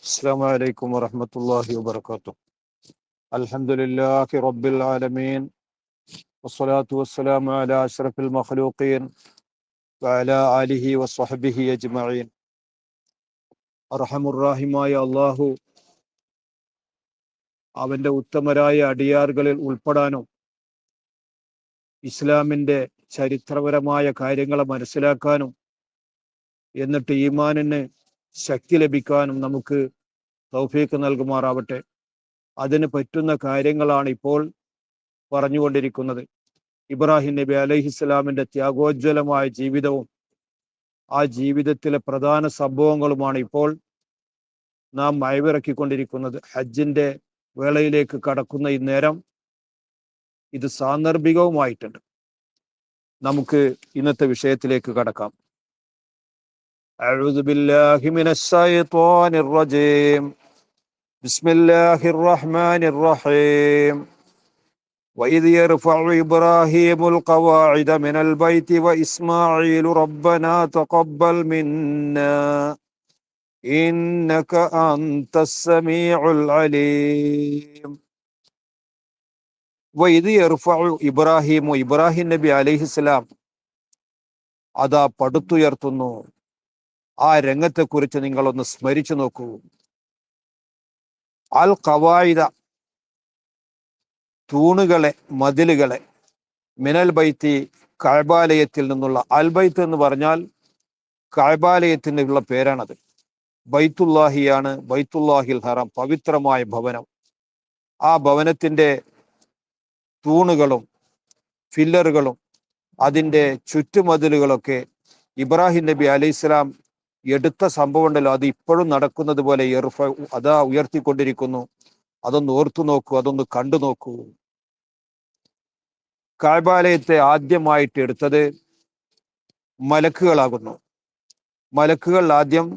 السلام عليكم ورحمة الله وبركاته. الحمد لله رب العالمين والصلاة والسلام على أشرف المخلوقين وعلى آله وصحبه أجمعين. അർഹമുറാഹിമായ അള്ളാഹു അവന്റെ ഉത്തമരായ അടിയാറുകളിൽ ഉൾപ്പെടാനും ഇസ്ലാമിന്റെ ചരിത്രപരമായ കാര്യങ്ങളെ മനസ്സിലാക്കാനും എന്നിട്ട് ഈമാനിന് ശക്തി ലഭിക്കാനും നമുക്ക് തൗഫീഖ് നൽകുമാറാവട്ടെ. അതിന് പറ്റുന്ന കാര്യങ്ങളാണ് ഇപ്പോൾ പറഞ്ഞുകൊണ്ടിരിക്കുന്നത്. ഇബ്രാഹിം നബി അലൈഹിസ്സലാമിന്റെ ത്യാഗോജ്വലമായ ജീവിതവും ആ ജീവിതത്തിലെ പ്രധാന സംഭവങ്ങളുമാണ് ഇപ്പോൾ നാം അയവിറക്കിക്കൊണ്ടിരിക്കുന്നത്. ഹജ്ജിന്റെ വേളയിലേക്ക് കടക്കുന്ന ഈ നേരം ഇത് സാന്ദർഭികവുമായിട്ടുണ്ട്. നമുക്ക് ഇന്നത്തെ വിഷയത്തിലേക്ക് കടക്കാം. അഊദു ബില്ലാഹി മിനശ് ശൈത്വാനിർ റജീം. ബിസ്മില്ലാഹിർ റഹ്മാനിർ റഹീം. وإذ يرفع إبراهيم القواعد من البيت وإسماعيل ربنا تقبل منا إنك أنت السميع العليم. وإذ يرفع إبراهيم ഇബ്രാഹിം നബി അലൈഹിസ്സലാം അതാ പടുത്തുയർത്തുന്നു. ആ രംഗത്തെക്കുറിച്ച് നിങ്ങളൊന്ന് സ്മരിച്ചു നോക്കൂ. അൽ ഖവായിദ തൂണുകളെ, മതിലുകളെ, മിനൽ ബൈത്തി കഅബാലയത്തിൽ നിന്നുള്ള. അൽ ബൈത്ത് എന്ന് പറഞ്ഞാൽ കഅബാലയത്തിനുള്ള പേരാണത്. ബൈത്തുല്ലാഹിയാണ്, ബൈത്തുല്ലാഹിൽ ഹറം, പവിത്രമായ ഭവനം. ആ ഭവനത്തിന്റെ തൂണുകളും ഫില്ലറുകളും അതിൻ്റെ ചുറ്റുമതിലുകളൊക്കെ ഇബ്രാഹിം നബി അലൈഹിസ്സലാം എടുത്ത സംഭവം ഉണ്ടല്ലോ, അത് ഇപ്പോഴും നടക്കുന്നത് പോലെ അതാ ഉയർത്തിക്കൊണ്ടിരിക്കുന്നു. അതൊന്ന് ഓർത്തു നോക്കൂ, അതൊന്ന് കണ്ടു നോക്കൂ. കഅബാലയത്തെ ആദ്യമായിട്ട് എടുത്തത് മലക്കുകളാകുന്നു. മലക്കുകൾ ആദ്യം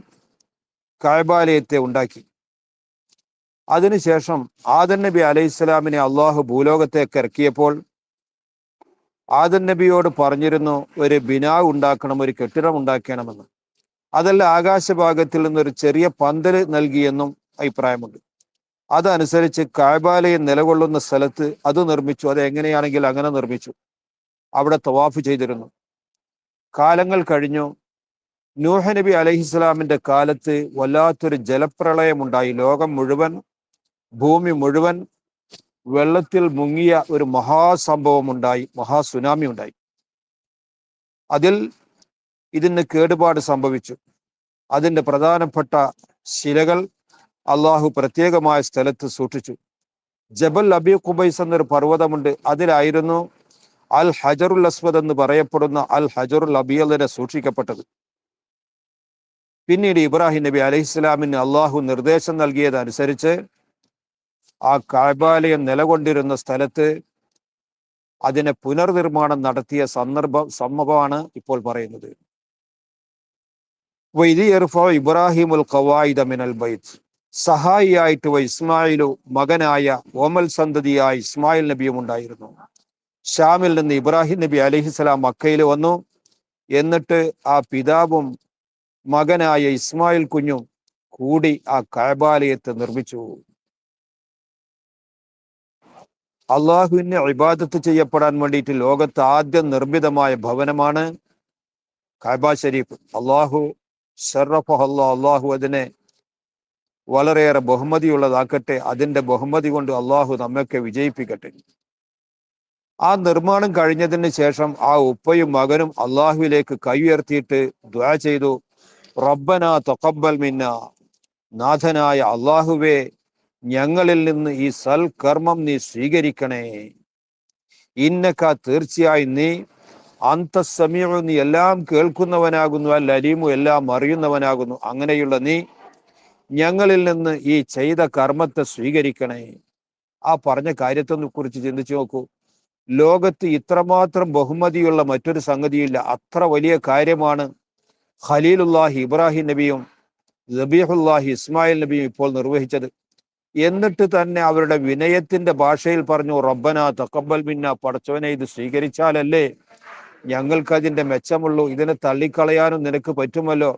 കഅബാലയത്തെ ഉണ്ടാക്കി. അതിനുശേഷം ആദം നബി അലൈഹിസ്സലാമിനെ അള്ളാഹു ഭൂലോകത്തേക്ക് ഇറക്കിയപ്പോൾ ആദം നബിയോട് പറഞ്ഞിരുന്നു, ഒരു ബിനാ ഉണ്ടാക്കണം, ഒരു കെട്ടിടം ഉണ്ടാക്കണമെന്ന്. അതല്ല, ആകാശഭാഗത്തിൽ നിന്നൊരു ചെറിയ പന്തല് നൽകിയെന്നും അഭിപ്രായമുണ്ട്. അതനുസരിച്ച് കഅബാലയം നിലകൊള്ളുന്ന സ്ഥലത്ത് അത് നിർമ്മിച്ചു. അത് എങ്ങനെയാണെങ്കിൽ അങ്ങനെ നിർമ്മിച്ചു. അവിടെ തവാഫ് ചെയ്തിരുന്നു. കാലങ്ങൾ കഴിഞ്ഞു. നൂഹ് നബി അലൈഹിസ്സലാമിന്റെ കാലത്ത് വല്ലാത്തൊരു ജലപ്രളയമുണ്ടായി. ലോകം മുഴുവൻ, ഭൂമി മുഴുവൻ വെള്ളത്തിൽ മുങ്ങിയ ഒരു മഹാസംഭവം ഉണ്ടായി, മഹാസുനാമി ഉണ്ടായി. അതിൽ ഇതിന് കേടുപാട് സംഭവിച്ചു. അതിന്റെ പ്രധാനപ്പെട്ട ശിലകൾ അള്ളാഹു പ്രത്യേകമായ സ്ഥലത്ത് സൂക്ഷിച്ചു. ജബൽ അബി ഖുബൈസ് എന്നൊരു പർവ്വതമുണ്ട്. അതിലായിരുന്നു അൽ ഹജറുൽ അസ്വദ് എന്ന് പറയപ്പെടുന്ന അൽ ഹജറുൽ അബിയദിനെ സൂക്ഷിക്കപ്പെട്ടത്. പിന്നീട് ഇബ്രാഹിം നബി അലൈഹിസ്സലാമിന് അള്ളാഹു നിർദ്ദേശം നൽകിയതനുസരിച്ച് ആ കഅബാലയം നിലകൊണ്ടിരുന്ന സ്ഥലത്ത് അതിനെ പുനർനിർമ്മാണം നടത്തിയ സംഭവമാണ് ഇപ്പോൾ പറയുന്നത്. വഇദ് യർഫഉ ഇബ്രാഹിമുൽ ഖവായിദ മിനൽ ബൈത്ത്. സഹായിയായിട്ട് ഇസ്മായിലു, മകനായ ഓമൽ സന്തതിയായ ഇസ്മായിൽ നബിയും ഉണ്ടായിരുന്നു. ഷാമിൽ നിന്ന് ഇബ്രാഹിം നബി അലൈഹിസ്സലാം മക്കയിൽ വന്നു. എന്നിട്ട് ആ പിതാവും മകനായ ഇസ്മായിൽ കുഞ്ഞും കൂടി ആ കഅബാലയത്തെ നിർമ്മിച്ചു. അള്ളാഹുവിനെ ഇബാദത്ത് ചെയ്യപ്പെടാൻ വേണ്ടിയിട്ട് ലോകത്ത് ആദ്യം നിർമ്മിതമായ ഭവനമാണ് കഅബ ശരീഫ്. അള്ളാഹു അള്ളാഹു അതിനെ വളരെയേറെ ബഹുമതിയുള്ളതാക്കട്ടെ. അതിന്റെ ബഹുമതി കൊണ്ട് അള്ളാഹു നമ്മയൊക്കെ വിജയിപ്പിക്കട്ടെ. ആ നിർമ്മാണം കഴിഞ്ഞതിന് ശേഷം ആ ഉപ്പയും മകനും അള്ളാഹുവിലേക്ക് കൈ ഉയർത്തിയിട്ട് ദുആ ചെയ്തു, റബ്ബനാ തഖബ്ബൽ മിന്ന. നാഥനായ അള്ളാഹുവേ, ഞങ്ങളിൽ നിന്ന് ഈ സൽകർമ്മം നീ സ്വീകരിക്കണേ. ഇന്നക, തീർച്ചയായും നീ, അന്ത സമീഉ, നീ എല്ലാം കേൾക്കുന്നവനാകുന്നു, അൽ അലീമു, എല്ലാം അറിയുന്നവനാകുന്നു. അങ്ങനെയുള്ള നീ ഞങ്ങളിൽ നിന്ന് ഈ ചെയ്ത കർമ്മത്തെ സ്വീകരിക്കണേ. ആ പറഞ്ഞ കാര്യത്തെ കുറിച്ച് ചിന്തിച്ചു നോക്കൂ. ലോകത്ത് ഇത്രമാത്രം ബഹുമതിയുള്ള മറ്റൊരു സംഗതിയില്ല. അത്ര വലിയ കാര്യമാണ് ഖലീലുല്ലാഹി ഇബ്രാഹിം നബിയും ദബീഹുല്ലാഹി ഇസ്മായിൽ നബിയും ഇപ്പോൾ നിർവഹിച്ചത്. എന്നിട്ട് തന്നെ അവരുടെ വിനയത്തിന്റെ ഭാഷയിൽ പറഞ്ഞു, റബ്ബനാ തഖബ്ബൽ മിന്ന. പടച്ചവനെ, ഇത് സ്വീകരിച്ചാലല്ലേ ഞങ്ങൾക്ക് അതിന്റെ മെച്ചമുള്ളൂ. ഇതിനെ തള്ളിക്കളയാനും നിനക്ക് പറ്റുമല്ലോ.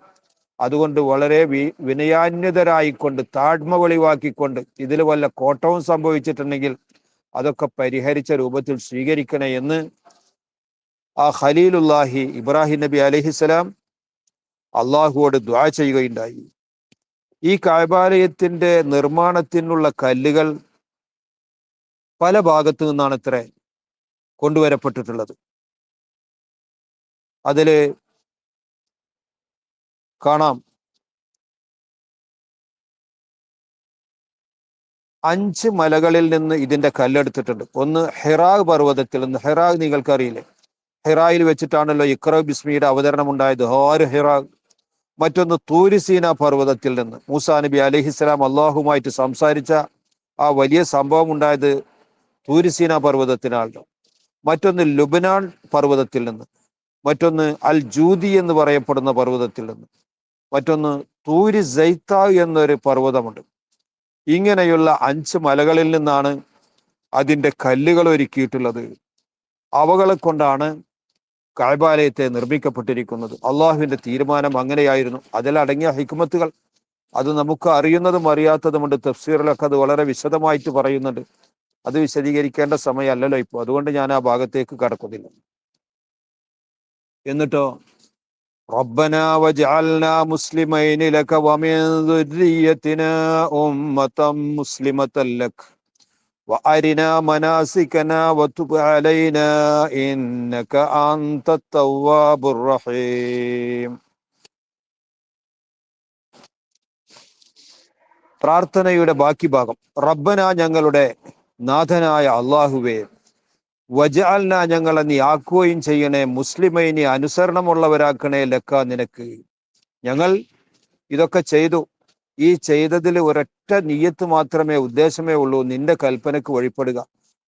അതുകൊണ്ട് വളരെ വിനയാന്യതരായിക്കൊണ്ട് താഴ്മ വെളിവാക്കിക്കൊണ്ട് ഇതിൽ വല്ല കോട്ടവും സംഭവിച്ചിട്ടുണ്ടെങ്കിൽ അതൊക്കെ പരിഹരിച്ച രൂപത്തിൽ സ്വീകരിക്കണേ എന്ന് ആ ഖലീലുല്ലാഹി ഇബ്രാഹിം നബി അലൈഹിസ്സലാം അള്ളാഹുവോട് ദുആ ചെയ്യുകയുണ്ടായി. ഈ കഅബാലയത്തിന്റെ നിർമ്മാണത്തിനുള്ള കല്ലുകൾ പല ഭാഗത്തു നിന്നാണ് ഇത്ര കൊണ്ടുവരപ്പെട്ടിട്ടുള്ളത്. അതില് കാണാം 5 മലകളിൽ നിന്ന് ഇതിന്റെ കല്ലെടുത്തിട്ടുണ്ട്. ഒന്ന് ഹിറാ പർവ്വതത്തിൽ നിന്ന്. ഹിറാ നിങ്ങൾക്കറിയില്ലേ? ഹിറായിൽ വെച്ചിട്ടാണല്ലോ ഇഖ്റ ബിസ്മിയുടെ അവതരണം ഉണ്ടായത്. ഹിറാ. മറ്റൊന്ന് തൂരിസീന പർവ്വതത്തിൽ നിന്ന് മൂസാ നബി അലൈഹിസ്സലാം അള്ളാഹുമായിട്ട് സംസാരിച്ച ആ വലിയ സംഭവം ഉണ്ടായത് തൂരിസീന പർവ്വതത്തിനാണ്. മറ്റൊന്ന് ലുബ്നാൻ പർവ്വതത്തിൽ നിന്ന്. മറ്റൊന്ന് അൽ ജൂദി എന്ന് പറയപ്പെടുന്ന പർവ്വതത്തിൽ നിന്ന്. മറ്റൊന്ന് തൂരി സൈത്ത എന്നൊരു പർവ്വതമുണ്ട്. ഇങ്ങനെയുള്ള 5 മലകളിൽ നിന്നാണ് അതിൻ്റെ കല്ലുകൾ ഒരുക്കിയിട്ടുള്ളത്. അവകളെ കൊണ്ടാണ് കഅബാലയത്തെ നിർമ്മിക്കപ്പെട്ടിരിക്കുന്നത്. അള്ളാഹുവിന്റെ തീരുമാനം അങ്ങനെയായിരുന്നു. അതിലടങ്ങിയ ഹിക്മത്തുകൾ അത് നമുക്ക് അറിയുന്നതും അറിയാത്തതുമുണ്ട്. തഫ്സീറിലൊക്കെ അത് വളരെ വിശദമായിട്ട് പറയുന്നുണ്ട്. അത് വിശദീകരിക്കേണ്ട സമയമല്ലല്ലോ ഇപ്പോൾ. അതുകൊണ്ട് ഞാൻ ആ ഭാഗത്തേക്ക് കടക്കുന്നില്ല. എന്നിട്ടോ റബ്ബനാ വജഅൽനാ മുസ്ലിമൈനി ലക വമിൻ ദുർരിയ്യതിനാ ഉമ്മതൻ മുസ്ലിമതൻ ലക വഅരിനാ മനാസികനാ വതുബ് അലൈനാ ഇന്നക അൻതത് തവ്വാബുർ റഹീം. പ്രാർത്ഥനയുടെ ബാക്കി ഭാഗം. റബ്ബന, ഞങ്ങളുടെ നാഥനായ അള്ളാഹുവേ, വജഅൽനാ, ഞങ്ങളെ നീ ആക്കുകയും ചെയ്യണേ, മുസ്ലിമൈനി, അനുസരണമുള്ളവരാക്കണേ, ലക്ക, നിനക്ക്. ഞങ്ങൾ ഇതൊക്കെ ചെയ്തു. ഈ ചെയ്തതിൽ ഒരൊറ്റ നിയ്യത്ത് മാത്രമേ, ഉദ്ദേശമേ ഉള്ളൂ, നിന്റെ കൽപ്പനക്ക് വഴിപ്പെടുക.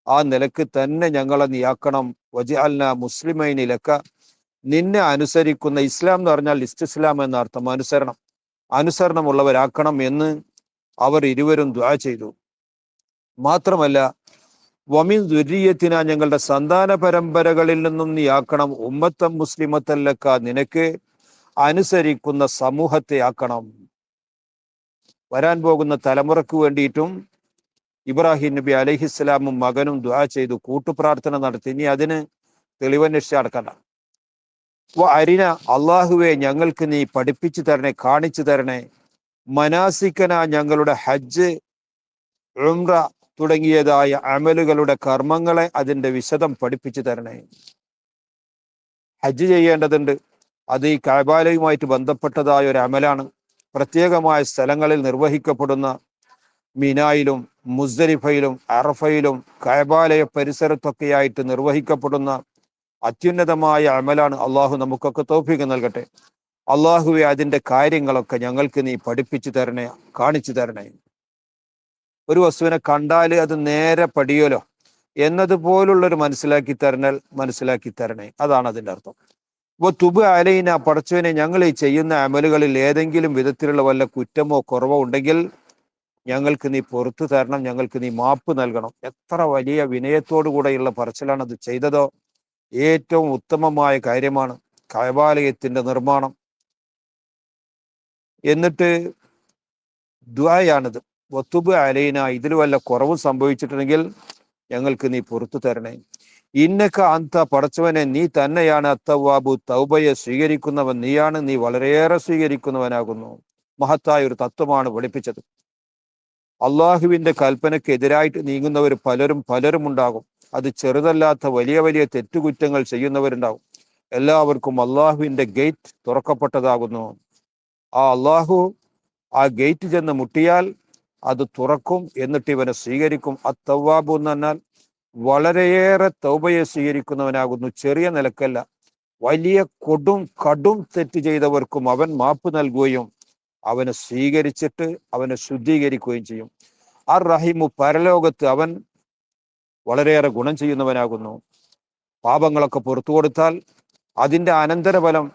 ആ നിലക്ക് തന്നെ ഞങ്ങളെ നീയാക്കണം. വജഅൽനാ മുസ്ലിമൈനി ലക്ക, നിന്നെ അനുസരിക്കുന്ന, ഇസ്ലാം എന്ന് പറഞ്ഞാൽ ഇസ്തിസ്ലാം എന്ന അർത്ഥം, അനുസരണമുള്ളവരാക്കണം എന്ന് അവർ ഇരുവരും ദുആ ചെയ്തു. മാത്രമല്ല വമിൻ ദുർരിയത്തിന, ഞങ്ങളുടെ സന്താന പരമ്പരകളിൽ നിന്നും നീ ആക്കണം, ഉമ്മത്തം മുസ്ലിമത്തല്ലക്ക, നിനക്ക് അനുസരിക്കുന്ന സമൂഹത്തെ ആക്കണം. വരാൻ പോകുന്ന തലമുറക്ക് വേണ്ടിയിട്ടും ഇബ്രാഹിം നബി അലൈഹിസ്സലാമും മകനും ദുആ ചെയ്തു, കൂട്ടുപ്രാർത്ഥന നടത്തി. ഇനി അതിന് തെളിവന്വേഷിച്ച് നടക്കണ്ട. അരിന, അള്ളാഹുവെ, ഞങ്ങൾക്ക് നീ പഠിപ്പിച്ചു തരണേ, കാണിച്ചു തരണേ, മനാസിക്കന, ഞങ്ങളുടെ ഹജ്ജ്, ഉംറ തുടങ്ങിയതായ അമലുകളുടെ കർമ്മങ്ങളെ അതിൻ്റെ വിശദം പഠിപ്പിച്ചു തരണേ. ഹജ്ജ് ചെയ്യേണ്ടതുണ്ട്. അത് ഈ കഅബാലയുമായിട്ട് ബന്ധപ്പെട്ടതായ ഒരു അമലാണ്. പ്രത്യേകമായ സ്ഥലങ്ങളിൽ നിർവഹിക്കപ്പെടുന്ന മിനായിലും മുസ്ദലിഫയിലും അറഫയിലും കഅബാലയ പരിസരത്തൊക്കെയായിട്ട് നിർവഹിക്കപ്പെടുന്ന അത്യുന്നതമായ അമലാണ്. അള്ളാഹു നമുക്കൊക്കെ തൗഫീഖ് നൽകട്ടെ. അള്ളാഹുവെ, അതിൻ്റെ കാര്യങ്ങളൊക്കെ ഞങ്ങൾക്ക് നീ പഠിപ്പിച്ചു തരണേ, കാണിച്ചു തരണേ. ഒരു വസ്തുവിനെ കണ്ടാൽ അത് നേരെ പടിയോലോ എന്നതുപോലുള്ളൊരു മനസ്സിലാക്കി തരണേ. അതാണ് അതിൻ്റെ അർത്ഥം. അപ്പോൾ തുബ് അലൈന, പടച്ചവനെ, ഞങ്ങൾ ഈ ചെയ്യുന്ന അമലുകളിൽ ഏതെങ്കിലും വിധത്തിലുള്ള വല്ല കുറ്റമോ കുറവോ ഉണ്ടെങ്കിൽ ഞങ്ങൾക്ക് നീ പുറത്തു തരണം, ഞങ്ങൾക്ക് നീ മാപ്പ് നൽകണം. എത്ര വലിയ വിനയത്തോടു കൂടെയുള്ള പറച്ചിലാണ് അത് ചെയ്തതോ. ഏറ്റവും ഉത്തമമായ കാര്യമാണ് കഅബാലയത്തിന്റെ നിർമ്മാണം. എന്നിട്ട് ദുആയാണിത്. വതുബ് അലൈന, ഇതിൽ വല്ല കുറവും സംഭവിച്ചിട്ടുണ്ടെങ്കിൽ ഞങ്ങൾക്ക് നീ പുറത്തു തരണേ. ഇന്നക അന്ത, പടച്ചവനെ, നീ തന്നെയാണ് അത്തവാബു, തൗബയെ സ്വീകരിക്കുന്നവൻ നീയാണ്, നീ വളരെയേറെ സ്വീകരിക്കുന്നവനാകുന്നു. മഹത്തായ ഒരു തത്വമാണ് പഠിപ്പിച്ചത്. അള്ളാഹുവിന്റെ കൽപ്പനയ്ക്ക് എതിരായിട്ട് നീങ്ങുന്നവർ പലരും ഉണ്ടാകും. അത് ചെറുതല്ലാത്ത വലിയ വലിയ തെറ്റുകുറ്റങ്ങൾ ചെയ്യുന്നവരുണ്ടാകും. എല്ലാവർക്കും അള്ളാഹുവിന്റെ ഗേറ്റ് തുറക്കപ്പെട്ടതാകുന്നു. ആ അള്ളാഹു ആ ഗേറ്റ് ചെന്ന് മുട്ടിയാൽ അത് തുറക്കും, എന്നിട്ട് ഇവനെ സ്വീകരിക്കും. അത്തവാബു എന്ന് പറഞ്ഞാൽ വളരെയേറെ തൗബയെ സ്വീകരിക്കുന്നവനാകുന്നു. ചെറിയ നിലക്കല്ല, വലിയ കടും തെറ്റ് ചെയ്തവർക്കും അവൻ മാപ്പ് നൽകുകയും അവനെ സ്വീകരിച്ചിട്ട് അവനെ ശുദ്ധീകരിക്കുകയും ചെയ്യും. അർ റഹീമു, പരലോകത്ത് അവൻ വളരെയേറെ ഗുണം ചെയ്യുന്നവനാകുന്നു. പാപങ്ങളൊക്കെ പുറത്തു കൊടുത്താൽ അതിൻ്റെ അനന്തരഫലം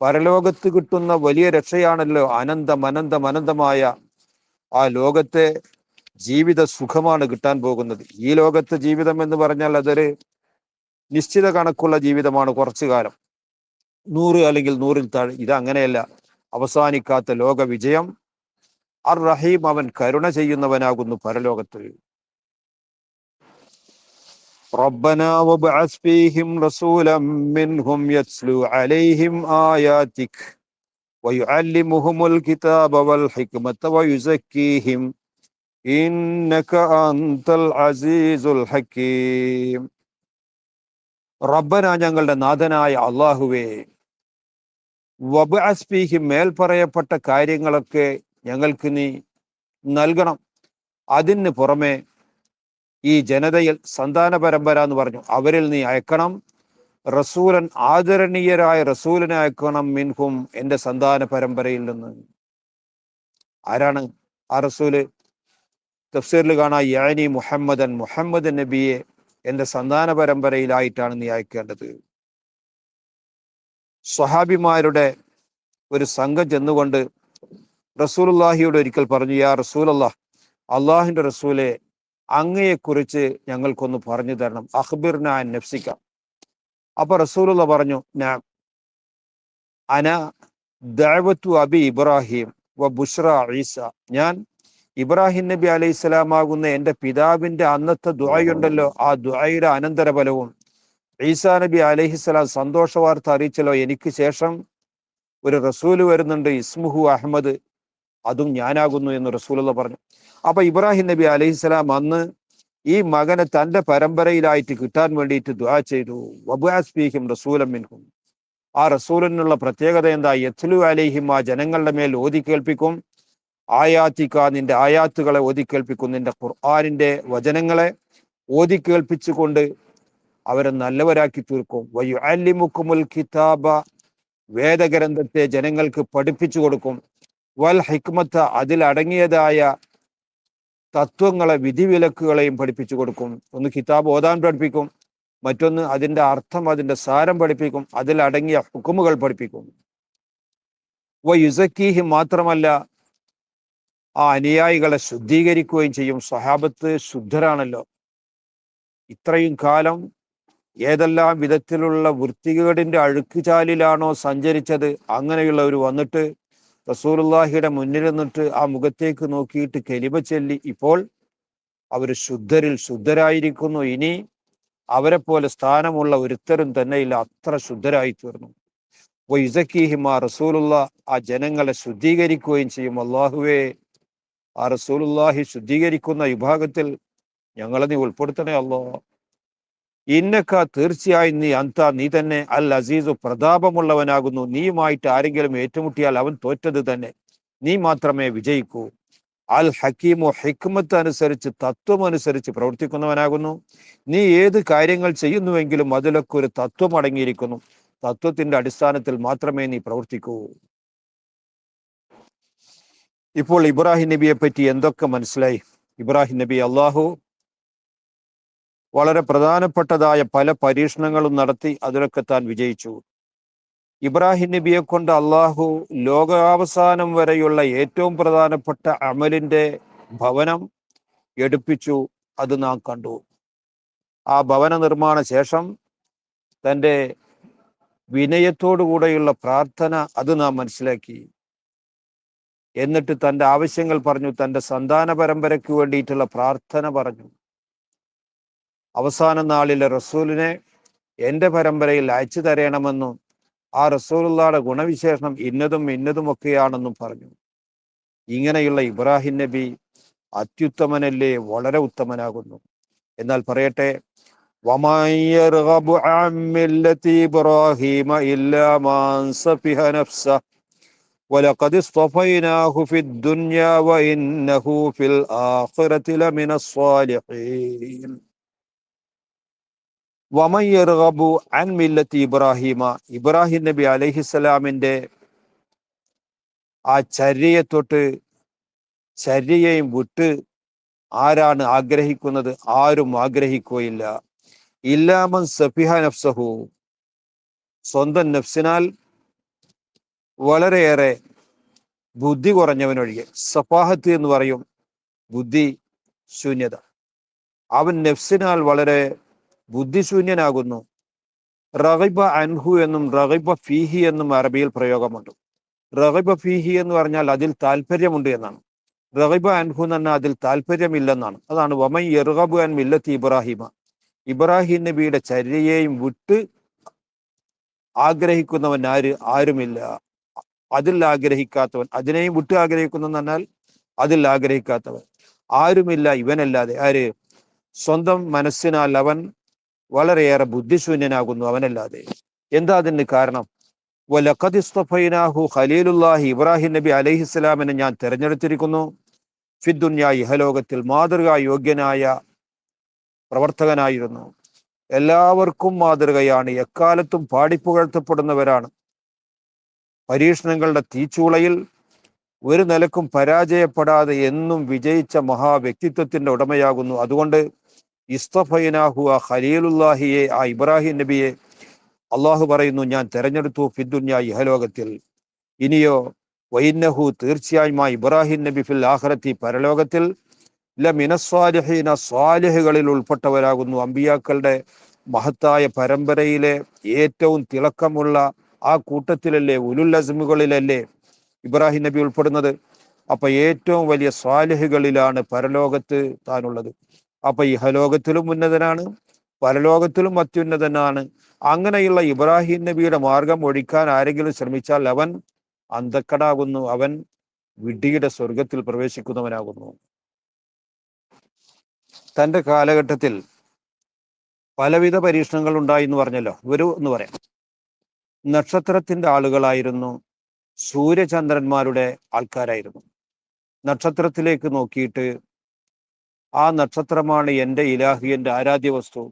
പരലോകത്ത് കിട്ടുന്ന വലിയ രക്ഷയാണല്ലോ. അനന്തമായ ആ ലോകത്തെ ജീവിത സുഖമാണ് കിട്ടാൻ പോകുന്നത്. ഈ ലോകത്തെ ജീവിതം എന്ന് പറഞ്ഞാൽ അതൊരു നിശ്ചിത കണക്കുള്ള ജീവിതമാണ്, കുറച്ചു കാലം, 100 അല്ലെങ്കിൽ 100-ൽ താഴെ. ഇത് അങ്ങനെയല്ല. അവസാനിക്കാത്ത ലോക വിജയം. അർ റഹീം, അവൻ കരുണ ചെയ്യുന്നവനാകുന്നു പരലോകത്തിൽ. ربنا وابعث فيهم رسولا منهم يتلو عليهم آياتك ويعلمهم الكتاب والحكمة ويزكيهم إنك أنت العزيز الحكيم. റബ്ബന, ഞങ്ങളുടെ നാഥനായ അള്ളാഹുവേ, വബ്അസ് ഫീഹിം, മേൽ പറയപ്പെട്ട കാര്യങ്ങളൊക്കെ ഞങ്ങൾക്ക് നീ നൽകണം. അതിന് പുറമെ ഈ ജനതയിൽ സന്താന പരമ്പര എന്ന് പറഞ്ഞു, അവരിൽ നീ അയക്കണം റസൂലൻ, ആദരണീയരായ റസൂലിനെ അയക്കണം, മിൻഹും, എൻ്റെ സന്താന പരമ്പരയിൽ നിന്ന്. ആരാണ് ആ റസൂല്? തഫ്സീറിൽ കാണാം, യാനി മുഹമ്മദൻ, മുഹമ്മദ് നബിയെ എൻ്റെ സന്താന പരമ്പരയിലായിട്ടാണ് നീ അയക്കേണ്ടത്. സ്വഹാബിമാരുടെ ഒരു സംഘം ചെന്നുകൊണ്ട് റസൂലുള്ളാഹിയോട് ഒരിക്കൽ പറഞ്ഞു, യാ റസൂലല്ലാഹ്, അള്ളാഹിന്റെ റസൂലെ, അങ്ങയെക്കുറിച്ച് ഞങ്ങൾക്കൊന്ന് പറഞ്ഞു തരണം. അഖ്ബിർന അൻ നഫ്സിക. അപ്പൊ റസൂലുള്ള പറഞ്ഞു, അന ദഅവത്തു അബി ഇബ്രാഹിം വ ബുഷ്റ ഈസ. ഞാൻ ഇബ്രാഹിം നബി അലൈഹി സ്വലാമാകുന്ന എൻ്റെ പിതാവിന്റെ അന്നത്തെ ദുആയുണ്ടല്ലോ, ആ ദുആയുടെ അനന്തരഫലവും ഈസാ നബി അലൈഹിസ്സലാം സന്തോഷ വാർത്ത അറിയിച്ചല്ലോ, എനിക്ക് ശേഷം ഒരു റസൂല് വരുന്നുണ്ട്, ഇസ്മുഹു അഹമ്മദ്, അതും ഞാനാകുന്നു എന്ന് റസൂലുള്ള പറഞ്ഞു. അപ്പൊ ഇബ്രാഹിം നബി അലൈഹിസ്സലാം അന്ന് ഈ മകനെ തന്റെ പരമ്പരയിലായിട്ട് കിട്ടാൻ വേണ്ടിയിട്ട് ദുആ ചെയ്തു. വബ്അസ് ഫീഹിം റസൂലൻ മിൻഹും. ആ റസൂലിനുള്ള പ്രത്യേകത എന്താ? യത്ലു അലൈഹിം, ആ ജനങ്ങളുടെ മേൽ ഓതി കേൾപ്പിക്കും, ആയാത്തിക്ക, നിന്റെ ആയാത്തുകളെ ഓതി കേൾപ്പിക്കും, നിന്റെ ഖുർആനിന്റെ വചനങ്ങളെ ഓതി കേൾപ്പിച്ചുകൊണ്ട് അവരെ നല്ലവരാക്കി തീർക്കും. വയുഅല്ലിമുക്കുമുൽ കിതാബ, വേദഗ്രന്ഥത്തെ ജനങ്ങൾക്ക് പഠിപ്പിച്ചു കൊടുക്കും. വൽ ഹിക്മത്ത, അതിലടങ്ങിയതായ തത്വങ്ങളെ, വിധിവിലക്കുകളെയും പഠിപ്പിച്ചു കൊടുക്കും. ഒന്ന് കിതാബ് ഓതാൻ പഠിപ്പിക്കും, മറ്റൊന്ന് അതിന്റെ അർത്ഥം, അതിന്റെ സാരം പഠിപ്പിക്കും, അതിലടങ്ങിയ ഹുക്കുമുകൾ പഠിപ്പിക്കും. വയുസക്കീഹി, മാത്രമല്ല ആ അനുയായികളെ ശുദ്ധീകരിക്കുകയും ചെയ്യും. സ്വഹാബത്ത് ശുദ്ധരാണല്ലോ. ഇത്രയും കാലം ഏതെല്ലാം വിധത്തിലുള്ള വൃത്തികേടിന്റെ അഴുക്കുചാലിലാണോ സഞ്ചരിച്ചത്, അങ്ങനെയുള്ളവർ വന്നിട്ട് റസൂലുള്ളാഹിയുടെ മുന്നിൽ നിന്നിട്ട് ആ മുഖത്തേക്ക് നോക്കിയിട്ട് കലിമ ചൊല്ലി, ഇപ്പോൾ അവർ ശുദ്ധരിൽ ശുദ്ധരായിരിക്കുന്നു. ഇനി അവരെ പോലെ സ്ഥാനമുള്ള ഒരുത്തരും തന്നെയില്ല, അത്ര ശുദ്ധരായി തീർന്നു. വയുസക്കീഹിം, ആ റസൂലുള്ള ആ ജനങ്ങളെ ശുദ്ധീകരിക്കുകയും ചെയ്യും. അല്ലാഹുവേ, ആ റസൂലുള്ളാഹി ശുദ്ധീകരിക്കുന്ന വിഭാഗത്തിൽ ഞങ്ങളെ നീ ഉൾപ്പെടുത്തണേ അല്ലാഹ്. ഇന്നക, തീർച്ചയായും നീ, അന്ത, നീ തന്നെ, അൽ അസീസു, പ്രതാപമുള്ളവനാകുന്നു. നീയുമായിട്ട് ആരെങ്കിലും ഏറ്റുമുട്ടിയാൽ അവൻ തോറ്റത് തന്നെ, നീ മാത്രമേ വിജയിക്കൂ. അൽ ഹക്കീമു, ഹിക്മത്ത് അനുസരിച്ച്, തത്വം അനുസരിച്ച് പ്രവർത്തിക്കുന്നവനാകുന്നു. നീ ഏത് കാര്യങ്ങൾ ചെയ്യുന്നുവെങ്കിലും അതിലൊക്കെ ഒരു തത്വം അടങ്ങിയിരിക്കുന്നു. തത്വത്തിന്റെ അടിസ്ഥാനത്തിൽ മാത്രമേ നീ പ്രവർത്തിക്കൂ. ഇപ്പോൾ ഇബ്രാഹിം നബിയെ പറ്റി എന്തൊക്കെ മനസ്സിലായി? ഇബ്രാഹിം നബി അള്ളാഹു വളരെ പ്രധാനപ്പെട്ടതായ പല പരീക്ഷണങ്ങളും നടത്തി, അതിലൊക്കെ താൻ വിജയിച്ചു. ഇബ്രാഹിം നബിയെ കൊണ്ട് അള്ളാഹു ലോകാവസാനം വരെയുള്ള ഏറ്റവും പ്രധാനപ്പെട്ട അമലിന്റെ ഭവനം എടുപ്പിച്ചു. അത് നാം കണ്ടു. ആ ഭവന നിർമ്മാണ ശേഷം തൻ്റെ വിനയത്തോടുകൂടെയുള്ള പ്രാർത്ഥന, അത് നാം മനസ്സിലാക്കി. എന്നിട്ട് തൻ്റെ ആവശ്യങ്ങൾ പറഞ്ഞു, തൻ്റെ സന്താന പരമ്പരയ്ക്ക് വേണ്ടിയിട്ടുള്ള പ്രാർത്ഥന പറഞ്ഞു. അവസാന നാളിലെ റസൂലിനെ എൻ്റെ പരമ്പരയിൽ അയച്ചു തരണമെന്നും ആ റസൂലുള്ളാഹിയുടെ ഗുണവിശേഷണം ഇന്നതും ഇന്നതുമൊക്കെയാണെന്നും പറഞ്ഞു. ഇങ്ങനെയുള്ള ഇബ്രാഹിം നബി അത്യുത്തമനല്ലേ, വളരെ ഉത്തമനാകുന്നു. എന്നാൽ പറയട്ടെ, വമൻ യർഗബു അൻ മില്ലതി ഇബ്രാഹീമ ഇല്ലാ മൻ സഫിഹ നഫ്സഹു വലഖദ് ഇസ്തഫൈനാഹു ഫിദ്ദുനിയാ വഇന്നഹു ഫിൽ ആഖിറതി ലമിനസ് സ്വാലിഹീൻ. വമൻ യർഗബു അൻ മില്ലത്തി ഇബ്രാഹീമ, ഇബ്രാഹിം നബി അലൈഹിസ്സലാമിന്റെ ആ ചര്യയെ തൊട്ട്, ചര്യയെയും വിട്ട് ആരാണ് ആഗ്രഹിക്കുന്നത്? ആരും ആഗ്രഹിക്കുകയില്ല. ഇല്ലാമൻ സഫിഹ നഫ്സഹു, സ്വന്തം നഫ്സിനാൽ വളരെയേറെ ബുദ്ധി കുറഞ്ഞവനൊഴികെ. സഫാഹത്ത് എന്ന് പറയും ബുദ്ധി ശൂന്യത. അവൻ നഫ്സിനാൽ വളരെ ബുദ്ധിശൂന്യനാകുന്നു. റഗിബ അൻഹു എന്നും റഗിബ ഫീഹി എന്നും അറബിയിൽ പ്രയോഗമുണ്ട്. റഗിബ ഫീഹി എന്ന് പറഞ്ഞാൽ അതിൽ താല്പര്യമുണ്ട് എന്നാണ്. റഗിബ അൻഹു എന്ന് പറഞ്ഞാൽ അതിൽ താല്പര്യമില്ലെന്നാണ്. അതാണ് വമൻ യർഗബു അൻ മില്ലത്തി ഇബ്രാഹിമ, ഇബ്രാഹിം നബിയുടെ ചര്യയെയും വിട്ട് ആഗ്രഹിക്കുന്നവൻ ആരുമില്ല. അതിൽ ആഗ്രഹിക്കാത്തവൻ, അതിനെയും വിട്ട് ആഗ്രഹിക്കുന്നു പറഞ്ഞാൽ അതിൽ ആഗ്രഹിക്കാത്തവൻ ആരുമില്ല ഇവനല്ലാതെ. ആര്? സ്വന്തം മനസ്സിനാൽ അവൻ വളരെയേറെ ബുദ്ധിശൂന്യനാകുന്നു അവനല്ലാതെ. എന്താ അതിന് കാരണം? വലഖദ് ഇസ്തഫൈനാഹു ഖലീലുല്ലാഹി, ഇബ്രാഹിം നബി അലൈഹിസ്സലാമിനെ ഞാൻ തെരഞ്ഞെടുത്തിരിക്കുന്നു. ഫിദ്ദുന്യ, ഇഹലോകത്തിൽ മാതൃകാ യോഗ്യനായ പ്രവർത്തകനായിരുന്നു. എല്ലാവർക്കും മാതൃകയാണ്, എക്കാലത്തും പാടിപ്പുകഴ്ത്തപ്പെടുന്നവരാണ്. പരീക്ഷണങ്ങളുടെ തീച്ചൂളയിൽ ഒരു നിലക്കും പരാജയപ്പെടാതെ എന്നും വിജയിച്ച മഹാവ്യക്തിത്വത്തിന്റെ ഉടമയാകുന്നു. അതുകൊണ്ട് ഇസ്തഫൈനാഹു, ആ ഖലീലുല്ലാഹിയെ, ആ ഇബ്രാഹിം നബിയെ അള്ളാഹു പറയുന്നു ഞാൻ തെരഞ്ഞെടുത്തു ഫിദ്ദുന്യ, ഇഹലോകത്തിൽ. ഇനിയോ വൈന്നഹു, തീർച്ചയായും ആ ഇബ്രാഹിം നബി ഫിൽ ആഖിറത്തി, പരലോകത്തിൽ ലമിനസ്സാലിഹീന, സ്വാലിഹുകളിൽ ഉൾപ്പെട്ടവരാകുന്നു. അമ്പിയാക്കളുടെ മഹത്തായ പരമ്പരയിലെ ഏറ്റവും തിളക്കമുള്ള ആ കൂട്ടത്തിലല്ലേ, ഉലുൽ അസ്മുകളിലല്ലേ ഇബ്രാഹിം നബി ഉൾപ്പെടുന്നത്? അപ്പൊ ഏറ്റവും വലിയ സ്വാലിഹുകളിലാണ് പരലോകത്ത് താനുള്ളത്. അപ്പൊ ഇഹലോകത്തിലും ഉന്നതനാണ്, പരലോകത്തിലും അത്യുന്നതനാണ്. അങ്ങനെയുള്ള ഇബ്രാഹിം നബിയുടെ മാർഗം ഒഴിക്കാൻ ആരെങ്കിലും ശ്രമിച്ചാൽ അവൻ അന്ധക്കടാകുന്നു, അവൻ വിഡ്ഢിയുടെ സ്വർഗത്തിൽ പ്രവേശിക്കുന്നവനാകുന്നു. തൻ്റെ കാലഘട്ടത്തിൽ പലവിധ പരീക്ഷണങ്ങൾ ഉണ്ടായി എന്ന് പറഞ്ഞല്ലോ. എന്ന് പറയാം, നക്ഷത്രത്തിന്റെ ആളുകളായിരുന്നു, സൂര്യചന്ദ്രന്മാരുടെ ആൾക്കാരായിരുന്നു. നക്ഷത്രത്തിലേക്ക് നോക്കിയിട്ട് ആ നക്ഷത്രമാണ് എൻ്റെ ഇലാഹി, എൻ്റെ ആരാധ്യ വസ്തു,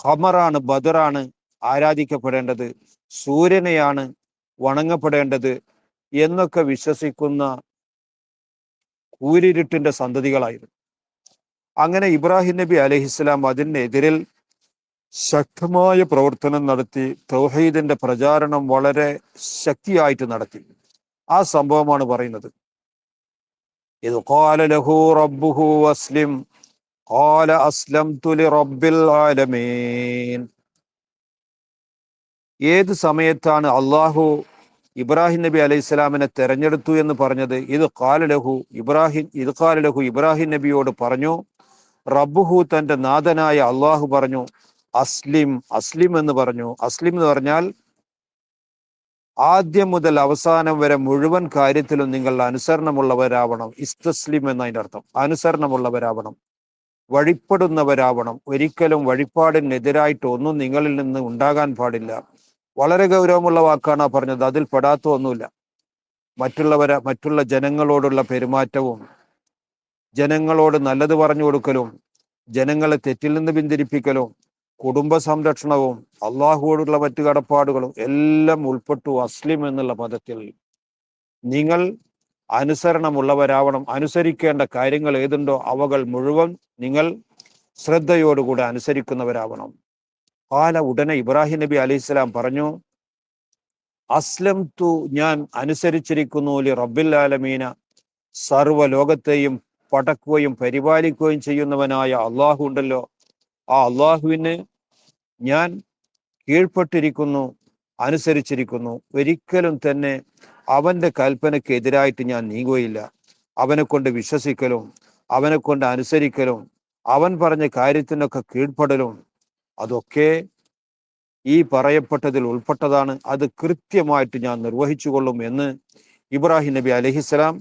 ഖമറാണ്, ബദറാണ് ആരാധിക്കപ്പെടേണ്ടത്, സൂര്യനെയാണ് വണങ്ങപ്പെടേണ്ടത് എന്നൊക്കെ വിശ്വസിക്കുന്ന കൂരിരുട്ടിന്റെ സന്തതികളായിരുന്നു. അങ്ങനെ ഇബ്രാഹിം നബി അലൈഹിസ്സലാം അതിനെതിരിൽ ശക്തമായ പ്രവർത്തനം നടത്തി, തൗഹീദിന്റെ പ്രചാരണം വളരെ ശക്തിയായിട്ട് നടത്തി. ആ സംഭവമാണ് പറയുന്നത്. ഇദ് ഖാല ലഹു റബ്ബുഹു അസ്ലിം ഖാല അസ്ലംതു ലിറബ്ബിൽ ആലമീൻ. ഏത് സമയത്താണ് അള്ളാഹു ഇബ്രാഹിം നബി അലൈഹി സ്വലാമിനെ തെരഞ്ഞെടുത്തു എന്ന് പറഞ്ഞത്? ഇത് ഖാല ലഹു ഇബ്രാഹിം നബിയോട് പറഞ്ഞു, റബ്ബുഹു, തന്റെ നാഥനായ അള്ളാഹു പറഞ്ഞു, അസ്ലിം എന്ന് പറഞ്ഞു. അസ്ലിം എന്ന് പറഞ്ഞാൽ ആദ്യം മുതൽ അവസാനം വരെ മുഴുവൻ കാര്യത്തിലും നിങ്ങൾ അനുസരണമുള്ളവരാവണം. ഇസ്തസ്ലിം എന്നതിൻ്റെ അർത്ഥം അനുസരണമുള്ളവരാവണം, വഴിപ്പെടുന്നവരാവണം. ഒരിക്കലും വഴിപാടിനെതിരായിട്ട് ഒന്നും നിങ്ങളിൽ നിന്ന് ഉണ്ടാകാൻ പാടില്ല. വളരെ ഗൗരവമുള്ള വാക്കാണ് പറഞ്ഞത്. അതിൽ പെടാത്ത ഒന്നുമില്ല. മറ്റുള്ള ജനങ്ങളോടുള്ള പെരുമാറ്റവും, ജനങ്ങളോട് നല്ലത് പറഞ്ഞു കൊടുക്കലും, ജനങ്ങളെ തെറ്റിൽ നിന്ന് പിന്തിരിപ്പിക്കലും, കുടുംബ സംരക്ഷണവും, അള്ളാഹുവോടുള്ള മറ്റു കടപ്പാടുകളും എല്ലാം ഉൾപ്പെട്ടു അസ്ലിം എന്നുള്ള പദത്തിൽ. നിങ്ങൾ അനുസരണമുള്ളവരാവണം. അനുസരിക്കേണ്ട കാര്യങ്ങൾ ഏതുണ്ടോ അവകൾ മുഴുവൻ നിങ്ങൾ ശ്രദ്ധയോടുകൂടെ അനുസരിക്കുന്നവരാവണം. ഉടനെ ഇബ്രാഹിം നബി അലൈഹിസ്സലാം പറഞ്ഞു, അസ്ലംതു, ഞാൻ അനുസരിച്ചിരിക്കുന്നു, ലി റബ്ബിൽ ആലമീന, സർവ്വ ലോകത്തെയും പടക്കുകയും പരിപാലിക്കുകയും ചെയ്യുന്നവനായ അള്ളാഹു ഉണ്ടല്ലോ, ആ അള്ളാഹുവിന് ഞാൻ കീഴ്പ്പെട്ടിരിക്കുന്നു, അനുസരിച്ചിരിക്കുന്നു. ഒരിക്കലും തന്നെ അവന്റെ കൽപ്പനയ്ക്ക് എതിരായിട്ട് ഞാൻ നീങ്ങുകയില്ല. അവനെ കൊണ്ട് വിശ്വസിക്കലും, അവനെ കൊണ്ട് അനുസരിക്കലും, അവൻ പറഞ്ഞ കാര്യത്തിനൊക്കെ കീഴ്പ്പെടലും, അതൊക്കെ ഈ പറയപ്പെട്ടതിൽ ഉൾപ്പെട്ടതാണ്. അത് കൃത്യമായിട്ട് ഞാൻ നിർവഹിച്ചു കൊള്ളും എന്ന് ഇബ്രാഹിം നബി അലൈഹിസ്സലാം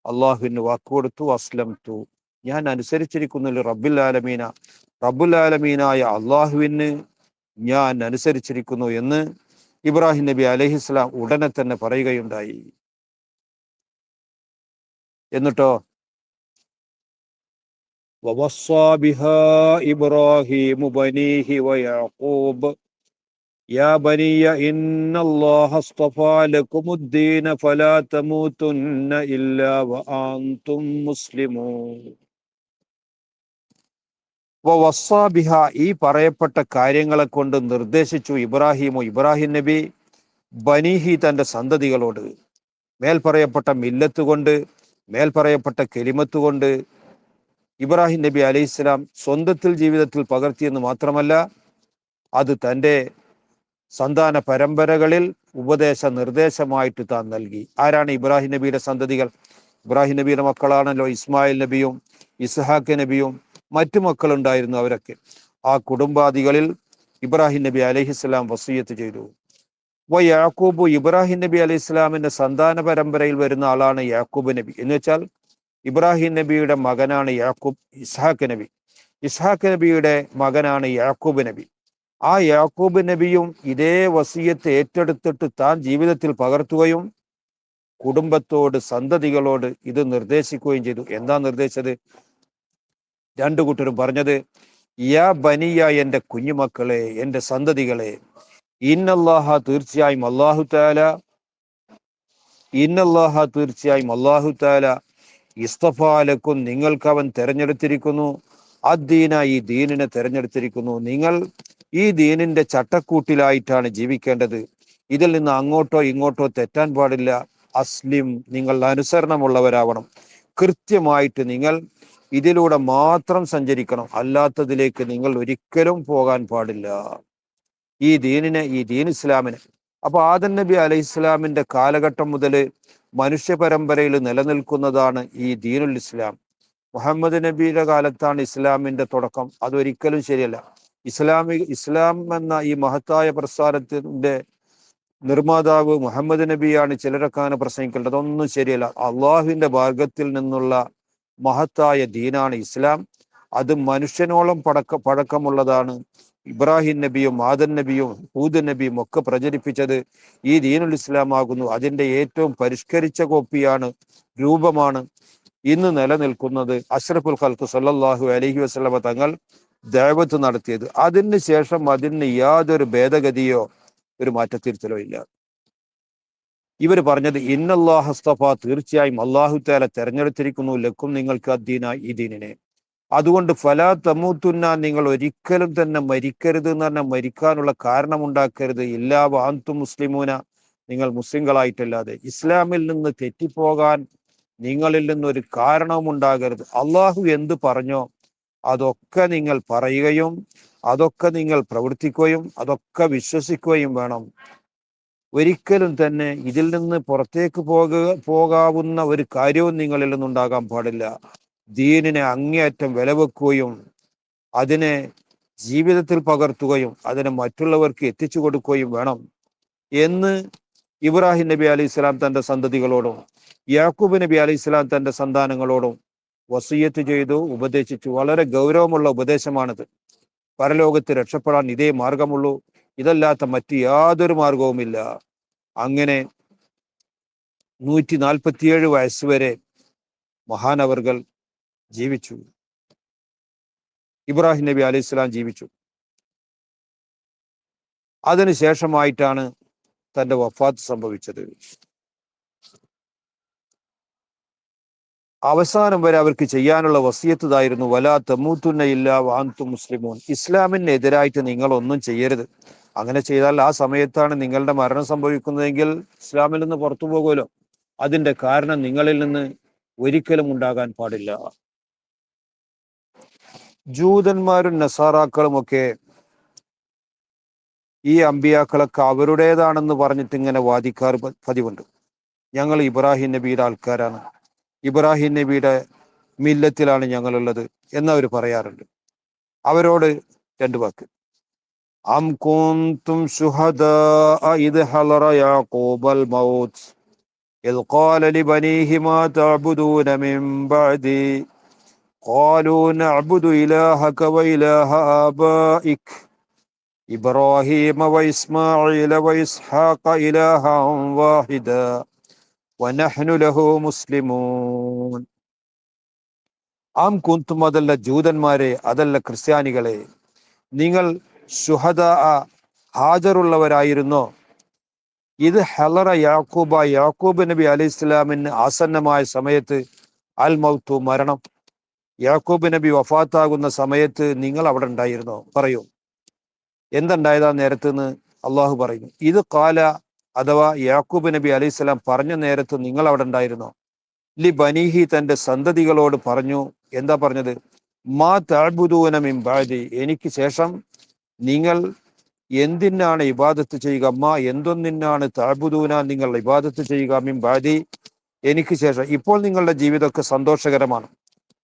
അള്ളാഹുവിന് വാക്കുകൊടുത്തു. അസ്ലംതു, ഞാൻ അനുസരിച്ചിരിക്കുന്നു, റബ്ബുൽ ആലമീന, റബ്ബുൽ ആലമീനായ അള്ളാഹുവിന് ഞാൻ അനുസരിച്ചിരിക്കുന്നു എന്ന് ഇബ്രാഹിം നബി അലൈഹിസ്സലാം ഉടനെ തന്നെ പറയുകയുണ്ടായി. എന്നിട്ടോ വവസ്സാ ബിഹാ ഇബ്രാഹീമു ബനീഹി വയഅഖൂബ് യാ ബനിയ ഇന്നല്ലാഹ അസ്തഫാ ലകുമുദ്ദീന ഫലാ തമൂതുന്ന ഇല്ലാ വഅൻതും മുസ്ലിമൂൻ. വവസ്സാ ബിഹാ, ഈ പറയപ്പെട്ട കാര്യങ്ങളെ കൊണ്ട് നിർദ്ദേശിച്ചു ഇബ്രാഹിം നബി ബനീഹി, തന്റെ സന്തതികളോട്. മേൽ പറയപ്പെട്ട മില്ലത്ത് കൊണ്ട്, മേൽ പറയപ്പെട്ട കെലിമത്ത് കൊണ്ട് ഇബ്രാഹിം നബി അലൈഹിസ്സലാം സ്വന്തത്തിൽ ജീവിതത്തിൽ പകർത്തിയെന്ന് മാത്രമല്ല, അത് തൻ്റെ സന്താന പരമ്പരകളിൽ ഉപദേശ നിർദ്ദേശമായിട്ട് താൻ നൽകി. ആരാണ് ഇബ്രാഹിം നബിയുടെ സന്തതികൾ? ഇബ്രാഹിം നബിയുടെ മക്കളാണല്ലോ ഇസ്മായിൽ നബിയും ഇസ്ഹാഖ് നബിയും മറ്റു മക്കളുണ്ടായിരുന്നു. അവരൊക്കെ ആ കുടുംബാദികളിൽ ഇബ്രാഹിം നബി അലൈഹിസ്സലാം വസിയ്യത്ത് ചെയ്തു. യാക്കൂബ്, ഇബ്രാഹിം നബി അലൈഹി ഇസ്ലാമിന്റെ സന്താന പരമ്പരയിൽ വരുന്ന ആളാണ് യാക്കൂബ് നബി. എന്ന് വെച്ചാൽ ഇബ്രാഹിം നബിയുടെ മകനാണ് യാക്കൂബ്. ഇസ്ഹാഖ് നബി, ഇസ്ഹാഖ് നബിയുടെ മകനാണ് യാക്കൂബ് നബി. ആ യാക്കൂബ് നബിയും ഇതേ വസിയത്ത് ഏറ്റെടുത്തിട്ട് താൻ ജീവിതത്തിൽ പകർത്തുകയും കുടുംബത്തോട്, സന്തതികളോട് ഇത് നിർദ്ദേശിക്കുകയും ചെയ്തു. എന്താ നിർദ്ദേശിച്ചത്? രണ്ടു കൂട്ടരും പറഞ്ഞത്, യാ ബനിയ, എന്റെ കുഞ്ഞുമക്കളെ, എന്റെ സന്തതികളെ, ഇന്നല്ലാഹ, തീർച്ചയായും അല്ലാഹു തആല, ഇന്നല്ലാഹ, തീർച്ചയായും അല്ലാഹു തആല, ഇസ്തഫാലക്കും, നിങ്ങൾക്ക് അവൻ തെരഞ്ഞെടുത്തിരിക്കുന്നു, അദ്ദീന, ഈ ദീനിനെ തെരഞ്ഞെടുത്തിരിക്കുന്നു. നിങ്ങൾ ഈ ദീനിന്റെ ചട്ടക്കൂട്ടിലായിട്ടാണ് ജീവിക്കേണ്ടത്. ഇതിൽ നിന്ന് അങ്ങോട്ടോ ഇങ്ങോട്ടോ തെറ്റാൻ പാടില്ല. അസ്ലിം, നിങ്ങൾ അനുസരണമുള്ളവരാവണം. കൃത്യമായിട്ട് നിങ്ങൾ ഇതിലൂടെ മാത്രം സഞ്ചരിക്കണം. അല്ലാത്തതിലേക്ക് നിങ്ങൾ ഒരിക്കലും പോകാൻ പാടില്ല. ഈ ദീനിനെ, ഈ ദീൻ ഇസ്ലാമിനെ. അപ്പൊ ആദം നബി അലൈഹി ഇസ്ലാമിന്റെ കാലഘട്ടം മുതൽ മനുഷ്യ പരമ്പരയിൽ നിലനിൽക്കുന്നതാണ് ഈ ദീനുൽ ഇസ്ലാം. മുഹമ്മദ് നബിയുടെ കാലത്താണ് ഇസ്ലാമിന്റെ തുടക്കം. അതൊരിക്കലും ശരിയല്ല. ഇസ്ലാം എന്ന ഈ മഹത്തായ പ്രസ്ഥാനത്തിന്റെ നിർമ്മാതാവ് മുഹമ്മദ് നബിയാണ്. ചിലരൊക്കെ പ്രസംഗിക്കേണ്ടത് അതൊന്നും ശരിയല്ല. അള്ളാഹുവിന്റെ മാർഗത്തിൽ നിന്നുള്ള മഹത്തായ ദീനാണ് ഇസ്ലാം. അത് മനുഷ്യനോളം പഴക്കമുള്ളതാണ്. ഇബ്രാഹിം നബിയും ആദം നബിയും ഹൂദ് നബിയും ഒക്കെ പ്രചരിപ്പിച്ചത് ഈ ദീനുൽ ഇസ്ലാം ആകുന്നു. അതിന്റെ ഏറ്റവും പരിഷ്കരിച്ച കോപ്പിയാണ്, രൂപമാണ് ഇന്ന് നിലനിൽക്കുന്നത്. അഷ്റഫുൽ ഖൽഖ് സല്ലല്ലാഹു അലൈഹി വസല്ലമ തങ്ങൾ ദഅവത്ത് നടത്തിയത്. അതിന് ശേഷം അതിന് യാതൊരു ഭേദഗതിയോ ഒരു മാറ്റത്തിരുത്തലോ ഇല്ല. ഇവർ പറഞ്ഞത് ഇന്നല്ലാഹ അസ്തഫ, തീർച്ചയായും അല്ലാഹു തആല തെരഞ്ഞെടുത്തിരിക്കുന്നു, ലക്കും, നിങ്ങൾക്ക്, അദ്ദീന, ഈ ദീനിനെ. അതുകൊണ്ട് ഫലാ തമൂത്തുന്ന, നിങ്ങൾ ഒരിക്കലും തന്നെ മരിക്കരുത് എന്ന് പറഞ്ഞാൽ മരിക്കാനുള്ള കാരണം ഉണ്ടാക്കരുത്. ഇല്ലാ വഅൻതും മുസ്ലിമൂന, നിങ്ങൾ മുസ്ലിങ്ങളായിട്ടല്ലാതെ. ഇസ്ലാമിൽ നിന്ന് തെറ്റിപ്പോകാൻ നിങ്ങളിൽ നിന്നൊരു കാരണവും ഉണ്ടാകരുത്. അള്ളാഹു എന്ത് പറഞ്ഞോ അതൊക്കെ നിങ്ങൾ പറയുകയും അതൊക്കെ നിങ്ങൾ പ്രവർത്തിക്കുകയും അതൊക്കെ വിശ്വസിക്കുകയും വേണം. ഒരിക്കലും തന്നെ ഇതിൽ നിന്ന് പുറത്തേക്ക് പോകാവുന്ന ഒരു കാര്യവും നിങ്ങളിൽ നിന്നുണ്ടാകാൻ പാടില്ല. ദീനിനെ അങ്ങേയറ്റം വിലവെക്കുകയും അതിനെ ജീവിതത്തിൽ പകർത്തുകയും അതിനെ മറ്റുള്ളവർക്ക് എത്തിച്ചു കൊടുക്കുകയും വേണം എന്ന് ഇബ്രാഹിം നബി അലൈഹി സ്വലാം തന്റെ സന്തതികളോടും യാക്കൂബ് നബി അലൈഹി സ്വലാം തന്റെ സന്താനങ്ങളോടും വസിയത്ത് ചെയ്തു, ഉപദേശിച്ചു. വളരെ ഗൗരവമുള്ള ഉപദേശമാണിത്. പരലോകത്ത് രക്ഷപ്പെടാൻ ഇതേ മാർഗമുള്ളൂ, ഇതല്ലാത്ത മറ്റ് യാതൊരു മാർഗവുമില്ല. അങ്ങനെ 147 വയസ്സ് വരെ മഹാനവർകൾ ജീവിച്ചു. ഇബ്രാഹിം നബി അലൈഹി സ്വലാം ജീവിച്ചു. അതിനുശേഷമായിട്ടാണ് തന്റെ വഫാത്ത് സംഭവിച്ചത്. അവസാനം വരെ അവർക്ക് ചെയ്യാനുള്ള വസിയത്തായിരുന്നു വലാ തമൂത്തുന്ന ഇല്ലാ വഅൻതും മുസ്ലിമൂൻ, ഇസ്ലാമിനെതിരായിട്ട് നിങ്ങൾ ഒന്നും ചെയ്യരുത്. അങ്ങനെ ചെയ്താൽ ആ സമയത്താണ് നിങ്ങളുടെ മരണം സംഭവിക്കുന്നതെങ്കിൽ ഇസ്ലാമിൽ നിന്ന് പുറത്തു പോകുമല്ലോ. അതിന്റെ കാരണം നിങ്ങളിൽ നിന്ന് ഒരിക്കലും ഉണ്ടാകാൻ പാടില്ല. ജൂതന്മാരും നസാറാക്കളും ഒക്കെ ഈ അമ്പിയാക്കളൊക്കെ അവരുടേതാണെന്ന് പറഞ്ഞിട്ട് ഇങ്ങനെ വാദിക്കാർ പതിവുണ്ട്. ഞങ്ങൾ ഇബ്രാഹിം നബിയുടെ ആൾക്കാരാണ്, ഇബ്രാഹിം നബിയുടെ മില്ലത്തിലാണ് ഞങ്ങളുള്ളത് എന്നവർ പറയാറുണ്ട്. അവരോട് രണ്ടു വാക്ക്. അം കുന്തും ശുഹദാ ഇദ് ഹളറ യാഖൂബൽ മൗത്ത് ഇദ് ഖാല ലിബനീഹി മാ തഅബുദൂന മിൻ ബഅദി ഖാലൂ നഅബുദു ഇലാഹക വഇലാഹ ആബാഇക ഇബ്രാഹീമ വഇസ്മാഈല വഇസ്ഹാഖ ഇലാഹൻ വാഹിദ വനഹ്നു ലഹു മുസ്ലിമൂൻ. ആം കുന്തും, അതല്ല ജൂതന്മാരെ, അതല്ല ക്രിസ്ത്യാനികളെ, നിങ്ങൾ ശുഹദാ, ഹാജറുള്ളവരായിരുന്നോ? ഇത് ഹലറ യാക്കൂബ, യാക്കൂബ് നബി അലൈഹി ഇസ്ലാമിന് ആസന്നമായ സമയത്ത്, അൽ മൗത്തു, മരണം, യാക്കൂബ് നബി വഫാത്താകുന്ന സമയത്ത് നിങ്ങൾ അവിടെ ഉണ്ടായിരുന്നോ? പറയൂ, എന്തുണ്ടായതാ നേരത്തെന്ന് അള്ളാഹു പറയുന്നു. ഇത് കാല, അഥവാ യാക്കൂബ് നബി അലൈഹി സ്വലാം പറഞ്ഞ നേരത്ത് നിങ്ങൾ അവിടെ ഉണ്ടായിരുന്നോ? ലി ബനീഹി, തന്റെ സന്തതികളോട് പറഞ്ഞു. എന്താ പറഞ്ഞത്? മാ തഅബുദൂന മിൻ ബഅദി, എനിക്ക് ശേഷം നിങ്ങൾ എന്തിനാണ് ഇബാദത്ത് ചെയ്യുക, അമ്മ എന്തൊന്നിനാണ് തഅബുദൂന നിങ്ങൾ ഇബാദത്ത് ചെയ്യുക മിൻ ബാദി എനിക്ക് ശേഷം. ഇപ്പോൾ നിങ്ങളുടെ ജീവിതമൊക്കെ സന്തോഷകരമാണ്,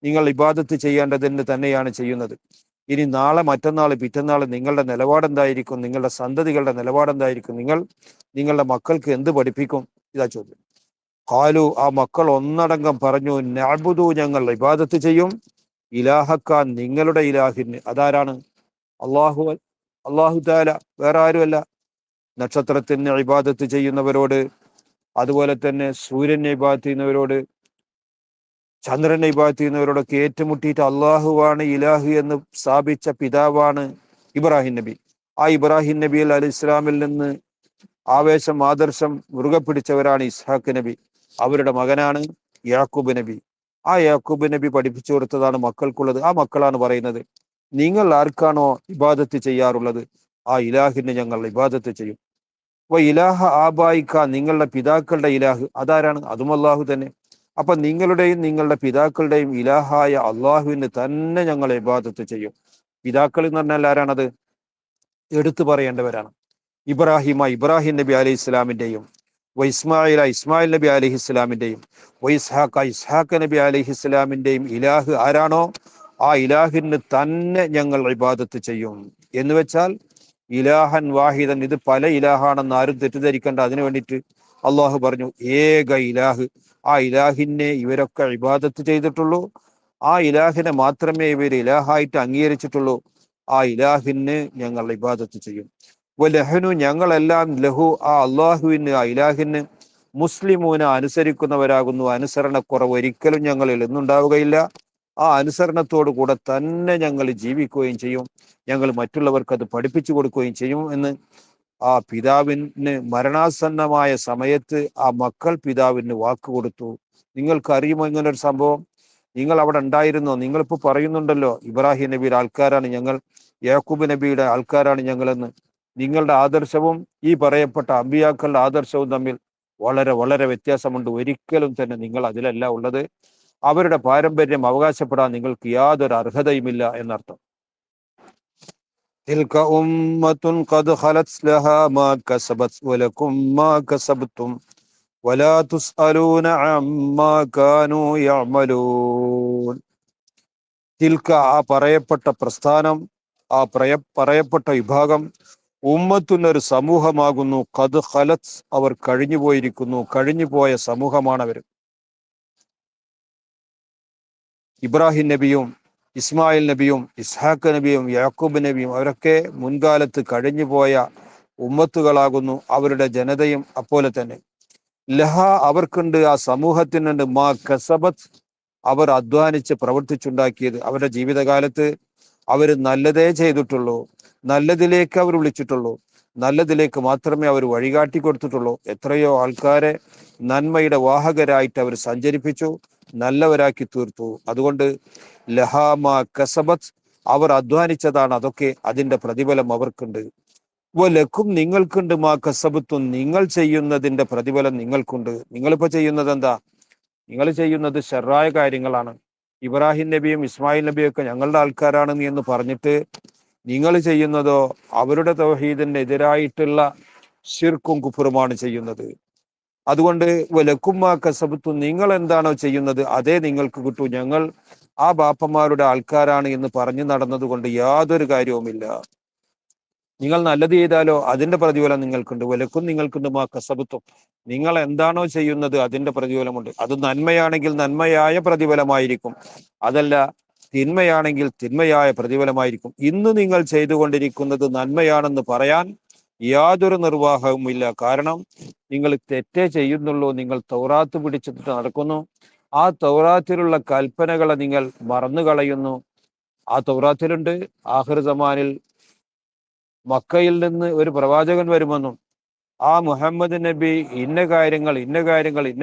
നിങ്ങൾ ഇബാദത്ത് ചെയ്യേണ്ടതിന് തന്നെയാണ് ചെയ്യുന്നത്. ഇനി നാളെ, മറ്റന്നാൾ, പിറ്റന്നാൾ നിങ്ങളുടെ നിലപാടെന്തായിരിക്കും, നിങ്ങളുടെ സന്തതികളുടെ നിലപാടെന്തായിരിക്കും, നിങ്ങൾ നിങ്ങളുടെ മക്കൾക്ക് എന്ത് പഠിപ്പിക്കും? ഇതാ ചോദ്യം. ഖാലു, ആ മക്കൾ ഒന്നടങ്കം പറഞ്ഞു, നഅ്ബുദു ഞങ്ങൾ ഇബാദത്ത് ചെയ്യും, ഇലാഹക്കാൻ നിങ്ങളുടെ ഇലാഹിന്. അതാരാണ്? അള്ളാഹു തആല, വേറെ ആരുമല്ല. നക്ഷത്രത്തിന് ഇബാദത്ത് ചെയ്യുന്നവരോട്, അതുപോലെ തന്നെ സൂര്യനെ ഇബാദത്ത് ചെയ്യുന്നവരോട്, ചന്ദ്രനെ ഇബാദത്ത് ചെയ്യുന്നവരോടൊക്കെ ഏറ്റുമുട്ടിയിട്ട് അള്ളാഹുവാണ് ഇലാഹു എന്ന് സ്ഥാപിച്ച പിതാവാണ് ഇബ്രാഹിം നബി. ആ ഇബ്രാഹിം നബി അലൈഹി ഇസ്ലാമിൽ നിന്ന് ആവേശം, ആദർശം മുറുകെ പിടിച്ചവരാണ് ഇസ്ഹാഖ് നബി. അവരുടെ മകനാണ് യാക്കൂബ് നബി. ആ യാക്കൂബ് നബി പഠിപ്പിച്ചു കൊടുത്തതാണ് മക്കൾക്കുള്ളത്. ആ മക്കളാണ് പറയുന്നത്, നിങ്ങൾ ആർക്കാണോ ഇബാദത്ത് ചെയ്യാറുള്ളത്, ആ ഇലാഹിന് ഞങ്ങൾ ഇബാദത്ത് ചെയ്യും. ഇലാഹ ആബായിക്ക, നിങ്ങളുടെ പിതാക്കളുടെ ഇലാഹ് അതാരാണ്? അതും അള്ളാഹു തന്നെ. അപ്പൊ നിങ്ങളുടെയും നിങ്ങളുടെ പിതാക്കളുടെയും ഇലാഹായ അള്ളാഹുവിന് തന്നെ ഞങ്ങൾ ഇബാദത്ത് ചെയ്യും. പിതാക്കൾ എന്ന് പറഞ്ഞാൽ ആരാണത്? എടുത്തു പറയേണ്ടവരാണ്. ഇബ്രാഹിം നബി അലൈഹി ഇസ്ലാമിന്റെയും, ഇസ്മായിൽ നബി അലൈഹി ഇസ്ലാമിന്റെയും, ഇസ്ഹാഖ് നബി അലൈഹി ഇസ്ലാമിന്റെയും ഇലാഹ് ആരാണോ, ആ ഇലാഹിന് തന്നെ ഞങ്ങൾ ഇബാദത്ത് ചെയ്യും. എന്ന് വെച്ചാൽ ഇലാഹൻ വാഹിദൻ, ഇത് പല ഇലാഹാണെന്ന് ആരും തെറ്റിദ്ധരിക്കേണ്ട. അതിനു വേണ്ടിയിട്ട് അള്ളാഹു പറഞ്ഞു ഏക ഇലാഹ്. ആ ഇലാഹിനെ ഇവരൊക്കെ ഇബാദത്ത് ചെയ്തിട്ടുള്ളൂ, ആ ഇലാഹിനെ മാത്രമേ ഇവർ ഇലാഹായിട്ട് അംഗീകരിച്ചിട്ടുള്ളൂ. ആ ഇലാഹിന് ഞങ്ങൾ ഇബാദത്ത് ചെയ്യും. ലഹനു, ഞങ്ങളെല്ലാം ലഹു, ആ അള്ളാഹുവിന്, ആ ഇലാഹിന് മുസ്ലിമൂന, അനുസരിക്കുന്നവരാകുന്നു. അനുസരണക്കുറവ് ഒരിക്കലും ഞങ്ങളിൽ എന്നുണ്ടാവുകയില്ല. ആ അനുസരണത്തോടു കൂടെ തന്നെ ഞങ്ങൾ ജീവിക്കുകയും ചെയ്യും, ഞങ്ങൾ മറ്റുള്ളവർക്ക് അത് പഠിപ്പിച്ചു കൊടുക്കുകയും ചെയ്യും എന്ന് ആ പിതാവിന് മരണാസന്നമായ സമയത്ത് ആ മക്കൾ പിതാവിന് വാക്ക് കൊടുത്തു. നിങ്ങൾക്ക് അറിയുമോ ഇങ്ങനൊരു സംഭവം? നിങ്ങൾ അവിടെ ഉണ്ടായിരുന്നോ? നിങ്ങളിപ്പോൾ പറയുന്നുണ്ടല്ലോ ഇബ്രാഹിം നബിയുടെ ആൾക്കാരാണ് ഞങ്ങൾ, യാക്കൂബ് നബിയുടെ ആൾക്കാരാണ് ഞങ്ങളെന്ന്. നിങ്ങളുടെ ആദർശവും ഈ പറയപ്പെട്ട അമ്പിയാക്കളുടെ ആദർശവും തമ്മിൽ വളരെ വളരെ വ്യത്യാസമുണ്ട്. ഒരിക്കലും തന്നെ നിങ്ങൾ അതിലല്ല ഉള്ളത്. അവരുടെ പാരമ്പര്യം അവകാശപ്പെടാൻ നിങ്ങൾക്ക് യാതൊരു അർഹതയുമില്ല എന്നർത്ഥം. തിൽക ഉമ്മത്തുൻ ഖദ് ഖലത് ലഹാ മാ കസബത് വലകും മാ കസബ്തും വലാ തുസ്അലൂന അമ്മാ കാനൂ യഅമലൂൻ. തിൽക, ആ പറയപ്പെട്ട പ്രസ്ഥാനം, ആ പറയപ്പെട്ട വിഭാഗം, ഉമ്മത്തുൻ, ഒരു സമൂഹമാകുന്നു, ഖദ് ഖലത്, അവർ കഴിഞ്ഞു പോയിരിക്കുന്നു, കഴിഞ്ഞുപോയ സമൂഹമാണ് അവർ. ഇബ്രാഹിം നബിയും ഇസ്മായിൽ നബിയും ഇസ്ഹാഖ് നബിയും യാക്കൂബ് നബിയും അവരൊക്കെ മുൻകാലത്ത് കഴിഞ്ഞുപോയ ഉമ്മത്തുകളാകുന്നു, അവരുടെ ജനതയും അപ്പോലെ തന്നെ. ലഹ, അവർക്കുണ്ട്, ആ സമൂഹത്തിനുണ്ട്, മാ കസബത്ത്, അവർ അധ്വാനിച്ച് പ്രവർത്തിച്ചുണ്ടാക്കിയത്. അവരുടെ ജീവിതകാലത്ത് അവർ നല്ലതേ ചെയ്തിട്ടുള്ളൂ, നല്ലതിലേക്ക് അവർ വിളിച്ചിട്ടുള്ളൂ, നല്ലതിലേക്ക് മാത്രമേ അവർ വഴികാട്ടി കൊടുത്തിട്ടുള്ളൂ. എത്രയോ ആൾക്കാരെ നന്മയുടെ വാഹകരായിട്ട് അവർ സഞ്ചരിപ്പിച്ചു, നല്ലവരാക്കി തീർത്തു. അതുകൊണ്ട് ലഹാമ കസബത്ത്, അവർ അധ്വാനിച്ചതാണ് അതൊക്കെ, അതിന്റെ പ്രതിഫലം അവർക്കുണ്ട്. ലക്കും, നിങ്ങൾക്കുണ്ട്, മാ കസബത്തും, നിങ്ങൾ ചെയ്യുന്നതിന്റെ പ്രതിഫലം നിങ്ങൾക്കുണ്ട്. നിങ്ങളിപ്പോ ചെയ്യുന്നത് എന്താ? നിങ്ങൾ ചെയ്യുന്നത് ഷെറായ കാര്യങ്ങളാണ്. ഇബ്രാഹിം നബിയും ഇസ്മായിൽ നബിയും ഒക്കെ ഞങ്ങളുടെ ആൾക്കാരാണ് എന്ന് പറഞ്ഞിട്ട് നിങ്ങൾ ചെയ്യുന്നതോ അവരുടെ തൗഹീദിന് എതിരായിട്ടുള്ള ശിർക്കും കുഫറുമാണ് ചെയ്യുന്നത്. അതുകൊണ്ട് വലക്കും മാ കസബത്തും, നിങ്ങൾ എന്താണോ ചെയ്യുന്നത് അതേ നിങ്ങൾക്ക് കിട്ടൂ. ഞങ്ങൾ ആ ബാപ്പന്മാരുടെ ആൾക്കാരാണ് എന്ന് പറഞ്ഞു നടന്നത് കൊണ്ട് യാതൊരു കാര്യവുമില്ല. നിങ്ങൾ നല്ലത് ചെയ്താലോ അതിന്റെ പ്രതിഫലം നിങ്ങൾക്കുണ്ട്. വലക്കും, നിങ്ങൾക്കുണ്ട്, മാ കസബത്തും, നിങ്ങൾ എന്താണോ ചെയ്യുന്നത് അതിന്റെ പ്രതിഫലമുണ്ട്. അത് നന്മയാണെങ്കിൽ നന്മയായ പ്രതിഫലമായിരിക്കും, അതല്ല തിന്മയാണെങ്കിൽ തിന്മയായ പ്രതിഫലമായിരിക്കും. ഇന്ന് നിങ്ങൾ ചെയ്തുകൊണ്ടിരിക്കുന്നത് നന്മയാണെന്ന് പറയാൻ യാതൊരു നിർവാഹവുമില്ല. കാരണം നിങ്ങൾ തെറ്റേ ചെയ്യുന്നുള്ളൂ. നിങ്ങൾ തൗറാത്ത് പിടിച്ചിട്ട് നടക്കുന്നു, ആ തൗറാത്തിലുള്ള കൽപ്പനകളെ നിങ്ങൾ മറന്നു കളയുന്നു. ആ തൗറാത്തിലുണ്ട് ആഖിർ സമാനിൽ മക്കയിൽ നിന്ന് ഒരു പ്രവാചകൻ വരുമെന്നും ആ മുഹമ്മദ് നബി ഇന്ന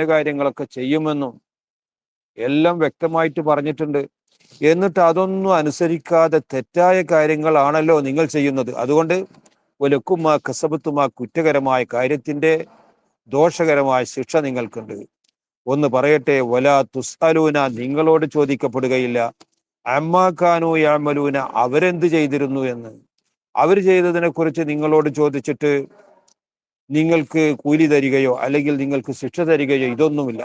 കാര്യങ്ങളൊക്കെ ചെയ്യുമെന്നും എല്ലാം വ്യക്തമായിട്ട് പറഞ്ഞിട്ടുണ്ട്. എന്നിട്ട് അതൊന്നും അനുസരിക്കാതെ തെറ്റായ കാര്യങ്ങളാണല്ലോ നിങ്ങൾ ചെയ്യുന്നത്. അതുകൊണ്ട് ഒലക്കുമാ കസബത്തുമാ, കുറ്റകരമായ കാര്യത്തിന്റെ ദോഷകരമായ ശിക്ഷ നിങ്ങൾക്കുണ്ട്. ഒന്ന് പറയട്ടെ, വലാ തുസ്അലൂന, നിങ്ങളോട് ചോദിക്കപ്പെടുകയില്ല, അമ്മാ കാനൂ യഅമലൂന, അവരെന്ത് ചെയ്തിരുന്നു എന്ന്. അവർ ചെയ്തതിനെ കുറിച്ച് നിങ്ങളോട് ചോദിച്ചിട്ട് നിങ്ങൾക്ക് കൂലി തരികയോ അല്ലെങ്കിൽ നിങ്ങൾക്ക് ശിക്ഷ തരികയോ ഇതൊന്നുമില്ല.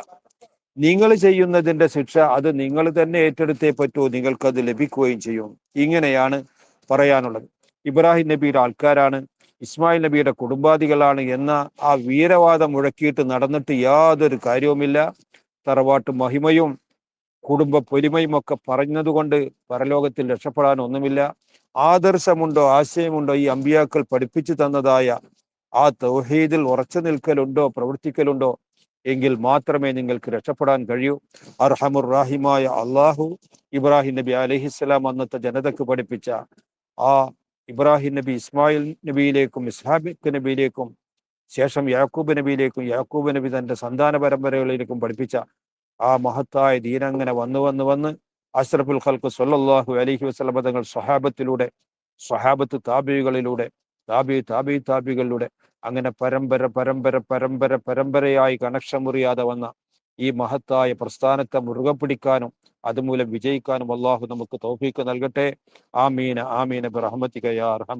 നിങ്ങൾ ചെയ്യുന്നതിന്റെ ശിക്ഷ അത് നിങ്ങൾ തന്നെ ഏറ്റെടുത്തേ പറ്റൂ, നിങ്ങൾക്കത് ലഭിക്കുകയും ചെയ്യും. ഇങ്ങനെയാണ് പറയാനുള്ളത്. ഇബ്രാഹിം നബിയുടെ ആൾക്കാരാണ്, ഇസ്മായിൽ നബിയുടെ കുടുംബാദികളാണ് എന്ന ആ വീരവാദം മുഴക്കിയിട്ട് നടന്നിട്ട് യാതൊരു കാര്യവുമില്ല. തറവാട്ട് മഹിമയും കുടുംബ പൊലിമയും ഒക്കെ പറഞ്ഞതുകൊണ്ട് പരലോകത്തിൽ രക്ഷപ്പെടാൻ ഒന്നുമില്ല. ആദർശമുണ്ടോ ആശയമുണ്ടോ ഈ അമ്പിയാക്കൾ പഠിപ്പിച്ചു തന്നതായ ആ തൗഹീദിൽ ഉറച്ചു നിൽക്കലുണ്ടോ, പ്രവർത്തിക്കലുണ്ടോ എങ്കിൽ മാത്രമേ നിങ്ങൾക്ക് രക്ഷപ്പെടാൻ കഴിയൂ. അർഹമുർ റാഹിമായ അള്ളാഹു ഇബ്രാഹിം നബി അലൈഹിസ്സലാം അന്നത്തെ ജനതക്ക് പഠിപ്പിച്ച ആ ഇബ്രാഹിം നബി ഇസ്മായിൽ നബിയിലേക്കും ഇസ്ഹാബിക് നബിയിലേക്കും ശേഷം യാക്കൂബ് നബിയിലേക്കും യാക്കൂബ് നബി തന്റെ സന്താന പരമ്പരകളിലേക്കും പഠിപ്പിച്ച ആ മഹത്തായ ദീനങ്ങനെ വന്ന് അഷ്റഫുൽ ഖൽഖ് സ്വല്ലല്ലാഹു അലൈഹി വസല്ലം തങ്ങൾ സ്വഹാബത്ത് താബികളിലൂടെ താബികളിലൂടെ അങ്ങനെ പരമ്പരയായി കണക്ഷൻ മുറിയാതെ വന്ന ഈ മഹത്തായ പ്രസ്ഥാനത്തെ മുറുകെ പിടിക്കാനും അതുമൂലം വിജയിക്കാനും അള്ളാഹു നമുക്ക് തൗഫീഖ് നൽകട്ടെ. ആമീന ആമീന ബിറഹ്മതിക യാ അർഹം